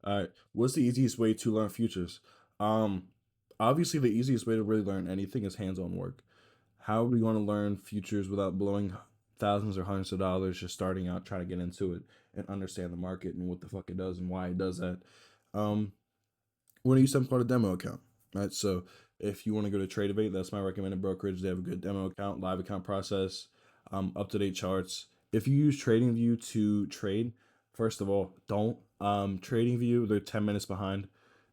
All right. What's the easiest way to learn futures? Um, Obviously, the easiest way to really learn anything is hands-on work. How are we going to learn futures without blowing thousands or hundreds of dollars just starting out trying to get into it and understand the market and what the fuck it does and why it does that? Um, we're gonna use something called a demo account, right? So if you want to go to Tradeovate, that's my recommended brokerage. They have a good demo account, live account process, up to date charts. If you use TradingView to trade, first of all, don't. TradingView, they're 10 minutes behind.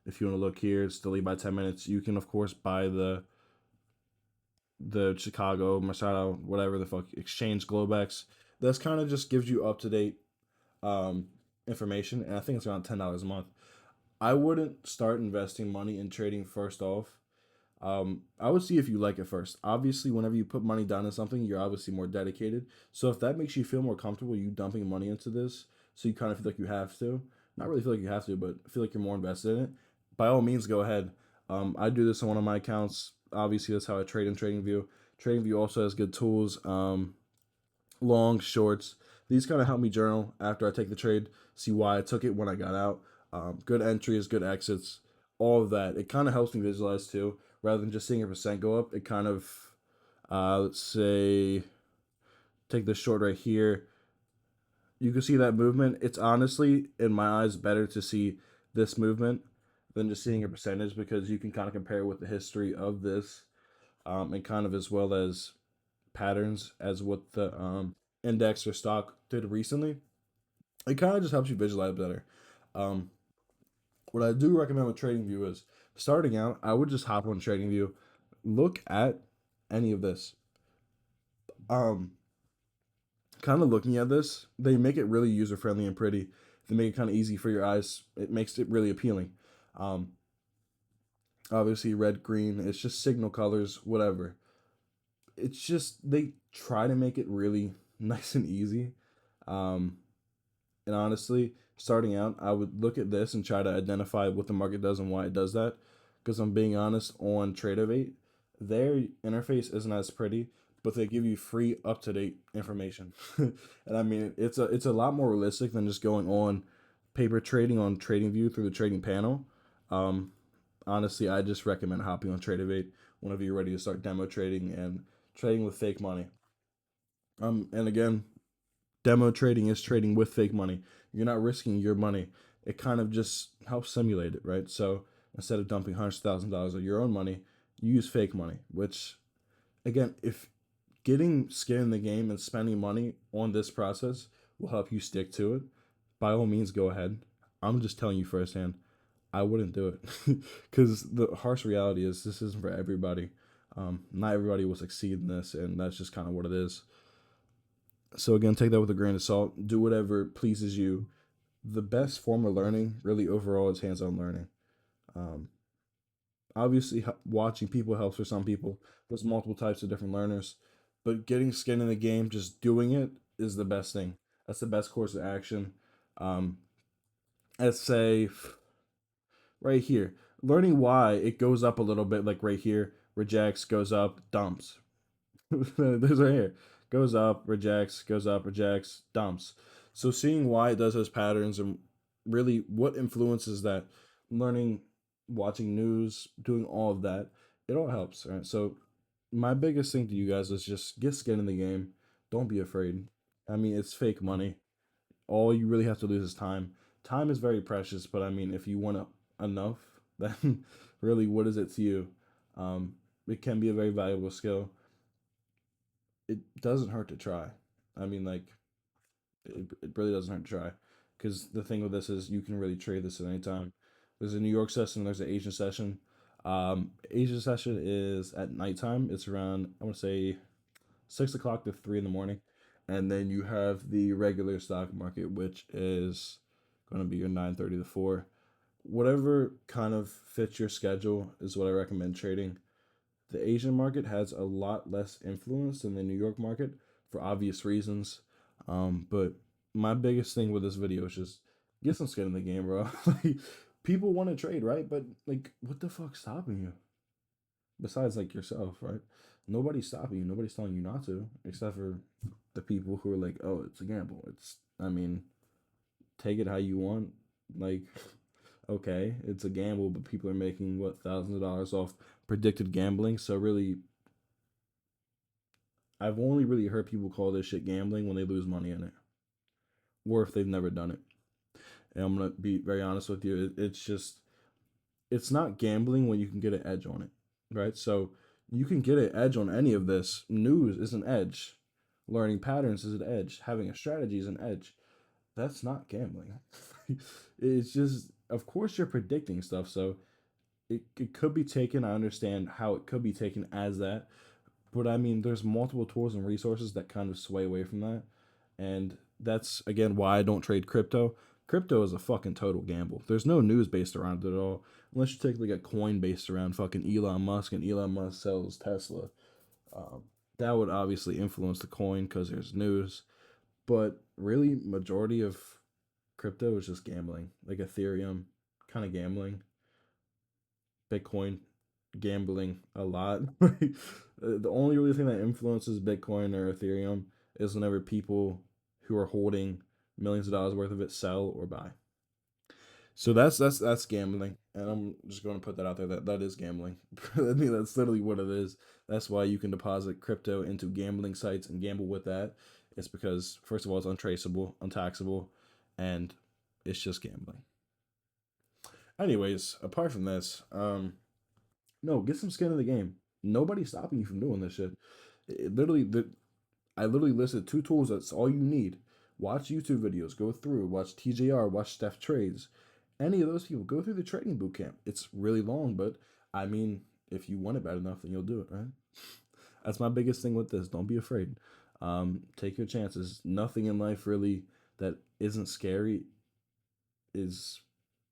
If you want to look here, it's delayed by 10 minutes. You can of course buy the Chicago, Masato, whatever the fuck exchange Globex. That's kind of just gives you up to date um, information, and I think it's around $10 a month. I wouldn't start investing money in trading first off. I would see if you like it first. Obviously, whenever you put money down in something, you're obviously more dedicated. So if that makes you feel more comfortable, you dumping money into this, so you kind of feel like you have to, not really feel like you have to, but feel like you're more invested in it. By all means, go ahead. I do this on one of my accounts. Obviously, that's how I trade in TradingView. TradingView also has good tools, long, shorts. These kind of help me journal after I take the trade, see why I took it when I got out. Good entries, good exits, all of that. It kind of helps me visualize too, rather than just seeing a percent go up. It kind of, let's say, take this short right here. You can see that movement. It's honestly, in my eyes, better to see this movement than just seeing a percentage because you can kind of compare with the history of this, and kind of as well as patterns as what the index or stock did recently. It kind of just helps you visualize better. Um, what I do recommend with TradingView is starting out, I would just hop on TradingView, look at any of this. Um, Kind of looking at this, they make it really user friendly and pretty. They make it kind of easy for your eyes. It makes it really appealing. Um, Obviously, red, green, it's just signal colors, whatever. It's just they try to make it really nice and easy. Um, And honestly, starting out, I would look at this and try to identify what the market does and why it does that. Because I'm being honest, on Tradeovate, their interface isn't as pretty, but they give you free, up to date information. And I mean, it's a lot more realistic than just going on paper trading on TradingView through the trading panel. Um, Honestly, I just recommend hopping on Tradeovate whenever you're ready to start demo trading and trading with fake money. And again, demo trading is trading with fake money. You're not risking your money. It kind of just helps simulate it, right? So instead of dumping $100,000 of your own money, you use fake money, which, again, if getting skin in the game and spending money on this process will help you stick to it, by all means, go ahead. I'm just telling you firsthand, I wouldn't do it because the harsh reality is this isn't for everybody. Not everybody will succeed in this, and that's just kind of what it is. So again, take that with a grain of salt. Do whatever pleases you. The best form of learning, really overall, is hands-on learning. Um, Obviously, watching people helps for some people. There's multiple types of different learners, but getting skin in the game, just doing it, is the best thing. That's the best course of action. Um, let's say right here, learning why it goes up a little bit, like right here, rejects, goes up, dumps. There's right here. Goes up, rejects, dumps. So seeing why it does those patterns and really what influences that, learning, watching news, doing all of that, it all helps. Right. So my biggest thing to you guys is just get skin in the game. Don't be afraid. I mean, it's fake money. All you really have to lose is time. Time is very precious, but I mean, if you want enough, then really, what is it to you? It can be a very valuable skill. It doesn't hurt to try. I mean, like, it really doesn't hurt to try. Because the thing with this is you can really trade this at any time. There's a New York session, there's an Asian session. Asian session is at nighttime. It's around, I want to say, 6 o'clock to 3 in the morning. And then you have the regular stock market, which is going to be your 9:30 to 4. Whatever kind of fits your schedule is what I recommend trading. The Asian market has a lot less influence than the New York market for obvious reasons. But my biggest thing with this video is just get some skin in the game, bro. Like, people want to trade, right? But like, what the fuck's stopping you? Besides, like, yourself, right? Nobody's stopping you. Nobody's telling you not to, except for the people who are like, "Oh, it's a gamble." It's, I mean, take it how you want. Like, Okay, it's a gamble, but people are making what thousands of dollars off predicted gambling. So really, I've only really heard people call this shit gambling when they lose money in it, or if they've never done it. And I'm gonna be very honest with you. It's just it's not gambling when you can get an edge on it, right? So you can get an edge on any of this. News is an edge. Learning patterns is an edge. Having a strategy is an edge. That's not gambling. It's just, of course, you're predicting stuff. So it could be taken. I understand how it could be taken as that. But I mean, there's multiple tools and resources that kind of sway away from that. And that's, again, why I don't trade crypto. Crypto is a fucking total gamble. There's no news based around it at all. Unless you take like a coin based around fucking Elon Musk and Elon Musk sells Tesla. Um, that would obviously influence the coin because there's news. But really, majority of crypto is just gambling. Like Ethereum, kind of gambling. Bitcoin, gambling a lot. The only really thing that influences Bitcoin or Ethereum is whenever people who are holding millions of dollars worth of it sell or buy. So that's gambling, and I'm just going to put that out there. That is gambling. I mean, that's literally what it is. That's why you can deposit crypto into gambling sites and gamble with that. It's because first of all, it's untraceable, untaxable, and it's just gambling. Anyways, apart from this, no, get some skin in the game. Nobody's stopping you from doing this shit. Literally, I literally listed two tools. That's all you need. Watch YouTube videos. Go through. Watch TJR. Watch Steph Trades. Any of those people. Go through the trading boot camp. It's really long, but I mean, if you want it bad enough, then you'll do it, right? That's my biggest thing with this. Don't be afraid. Take your chances. Nothing in life really that isn't scary is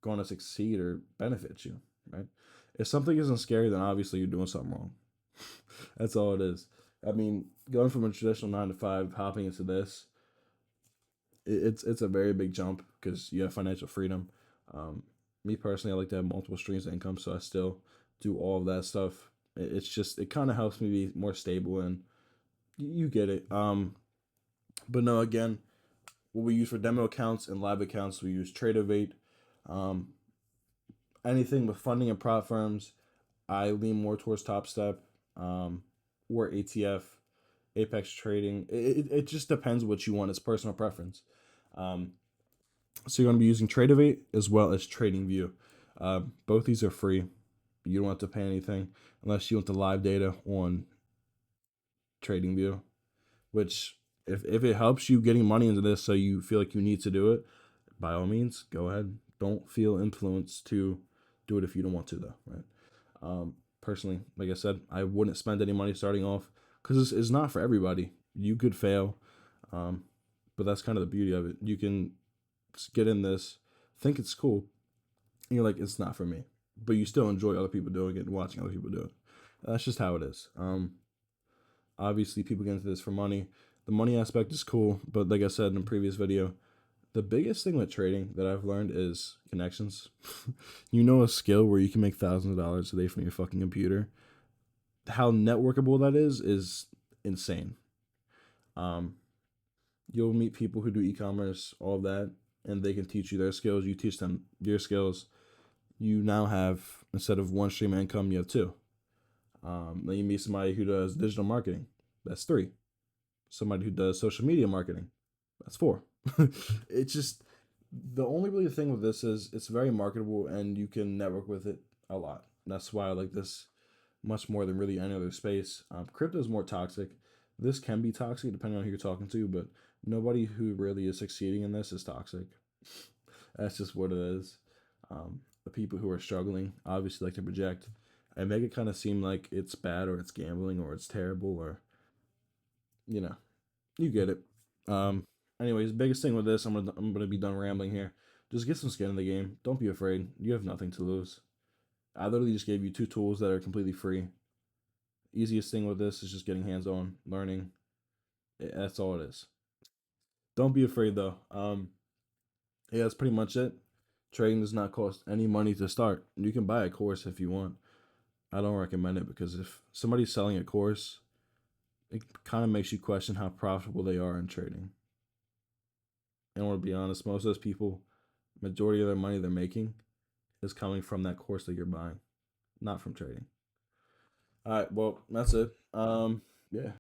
going to succeed or benefit you, right? If something isn't scary, then obviously you're doing something wrong. That's all it is. I mean, going from a traditional 9 to 5, hopping into this, it's a very big jump because you have financial freedom. Um, Me personally, I like to have multiple streams of income, so I still do all of that stuff. It's just it kind of helps me be more stable, and you get it. But no, again, what we use for demo accounts and live accounts, we use Tradeovate. Um, Anything with funding and prop firms, I lean more towards Top Step, um, or ATF, Apex Trading. It just depends what you want. It's personal preference. Um, so you're going to be using Tradeovate as well as TradingView. Both these are free. You don't have to pay anything unless you want the live data on TradingView, which if it helps you getting money into this so you feel like you need to do it, by all means, go ahead. Don't feel influenced to do it if you don't want to, though, right? Personally, like I said, I wouldn't spend any money starting off because it's not for everybody. You could fail, um, but that's kind of the beauty of it. You can get in this, think it's cool, and you're like, it's not for me, but you still enjoy other people doing it and watching other people do it. That's just how it is. Obviously, people get into this for money. The money aspect is cool, but like I said in a previous video, the biggest thing with trading that I've learned is connections. You know, a skill where you can make thousands of dollars a day from your fucking computer. How networkable that is insane. Um, you'll meet people who do e-commerce, all of that, and they can teach you their skills. You teach them your skills. You now have, instead of one stream of income, you have two. Then you meet somebody who does digital marketing. That's three. Somebody who does social media marketing. That's four. It's just the only really thing with this is it's very marketable and you can network with it a lot. That's why I like this much more than really any other space. Crypto is more toxic. This can be toxic depending on who you're talking to, but nobody who really is succeeding in this is toxic. That's just what it is. The people who are struggling obviously like to project and make it kind of seem like it's bad or it's gambling or it's terrible or you know you get it. Um, Anyways, biggest thing with this, I'm gonna be done rambling here. Just get some skin in the game. Don't be afraid. You have nothing to lose. I literally just gave you two tools that are completely free. Easiest thing with this is just getting hands on, learning. That's all it is. Don't be afraid though. Yeah, that's pretty much it. Trading does not cost any money to start. You can buy a course if you want. I don't recommend it because if somebody's selling a course, it kind of makes you question how profitable they are in trading. And I want to be honest, most of those people, majority of their money they're making is coming from that course that you're buying, not from trading. All right, well, that's it. Yeah.